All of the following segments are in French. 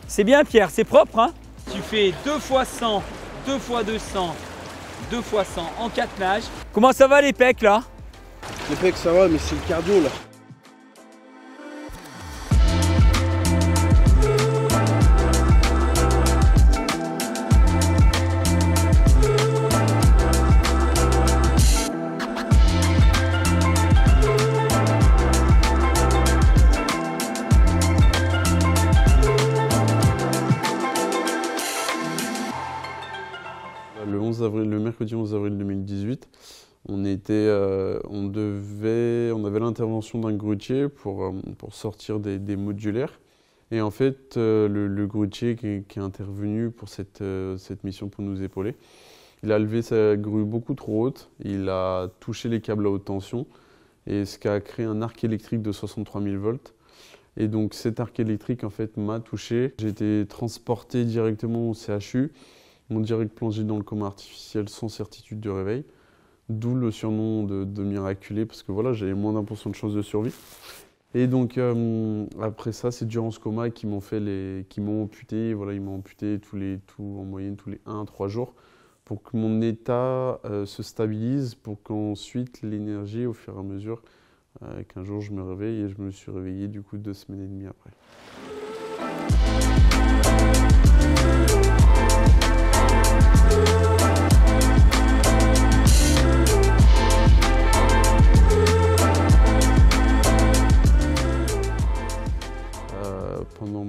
C'est bien Pierre, c'est propre hein. Tu fais 2 fois 100, 2 fois 200, 2 fois 100 en 4 nages. Comment ça va les pecs là? Les pecs ça va mais c'est le cardio là. Le mercredi 11 avril 2018, on avait l'intervention d'un grutier pour sortir des modulaires. Et en fait, le grutier qui est intervenu pour cette mission pour nous épauler, il a levé sa grue beaucoup trop haute, il a touché les câbles à haute tension, et ce qui a créé un arc électrique de 63 000 volts. Et donc cet arc électrique en fait m'a touché. J'ai été transporté directement au CHU. Mon direct plongé dans le coma artificiel sans certitude de réveil, d'où le surnom de miraculé, parce que voilà, j'avais moins d'1% de chance de survie. Et donc après ça, c'est durant ce coma qu'ils m'ont amputé. Voilà, ils m'ont amputé en moyenne tous les 1 à 3 jours pour que mon état se stabilise, pour qu'ensuite l'énergie, au fur et à mesure, qu'un jour je me réveille, et je me suis réveillé du coup 2 semaines et demie après. Pendant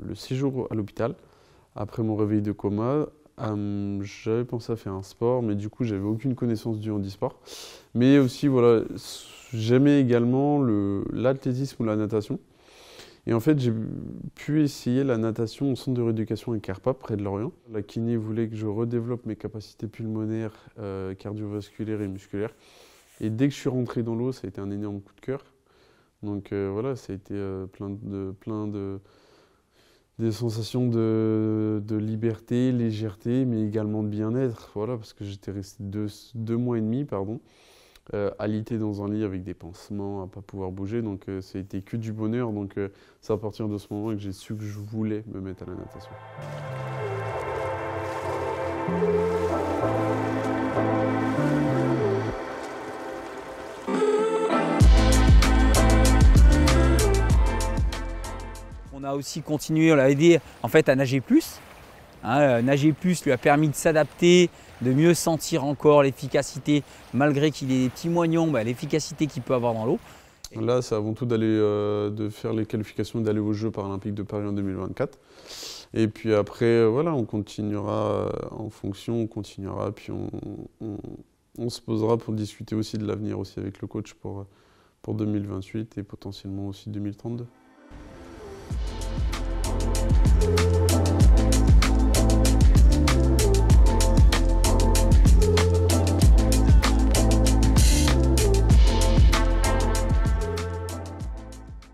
le séjour à l'hôpital, après mon réveil de coma, j'avais pensé à faire un sport, mais du coup, j'avais aucune connaissance du handisport. Mais aussi, voilà, j'aimais également l'athlétisme ou la natation. Et en fait, j'ai pu essayer la natation au centre de rééducation à Carpa, près de Lorient. La kiné voulait que je redéveloppe mes capacités pulmonaires, cardiovasculaires et musculaires. Et dès que je suis rentré dans l'eau, ça a été un énorme coup de cœur. Donc voilà, ça a été des sensations de liberté, légèreté, mais également de bien-être. Voilà, parce que j'étais resté deux mois et demi, alité dans un lit avec des pansements, à ne pas pouvoir bouger. Donc ça a été que du bonheur. Donc c'est à partir de ce moment que j'ai su que je voulais me mettre à la natation. On a aussi continué, on l'a aidé en fait à nager plus. Nager plus lui a permis de s'adapter, de mieux sentir encore l'efficacité, malgré qu'il ait des petits moignons, l'efficacité qu'il peut avoir dans l'eau. Là, c'est avant tout de faire les qualifications, d'aller aux Jeux paralympiques de Paris en 2024. Et puis après, voilà, on continuera en fonction, on continuera, puis on se posera pour discuter aussi de l'avenir aussi avec le coach pour 2028 et potentiellement aussi 2032.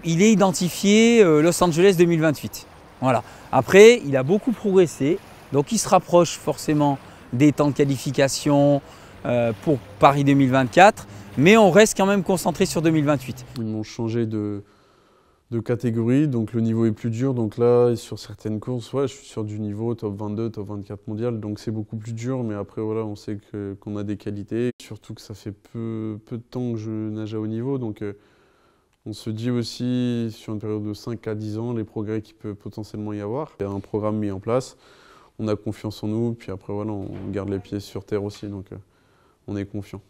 Il est identifié Los Angeles 2028. Voilà. Après, il a beaucoup progressé, donc il se rapproche forcément des temps de qualification pour Paris 2024, mais on reste quand même concentré sur 2028. Ils m'ont changé de catégorie, donc le niveau est plus dur. Donc là, sur certaines courses, ouais, je suis sur du niveau top 22, top 24 mondial, donc c'est beaucoup plus dur, mais après voilà, on sait qu'on a des qualités. Surtout que ça fait peu de temps que je nage à haut niveau, donc on se dit aussi, sur une période de 5 à 10 ans, les progrès qu'il peut potentiellement y avoir. Il y a un programme mis en place, on a confiance en nous, puis après voilà, on garde les pieds sur terre aussi, donc on est confiant.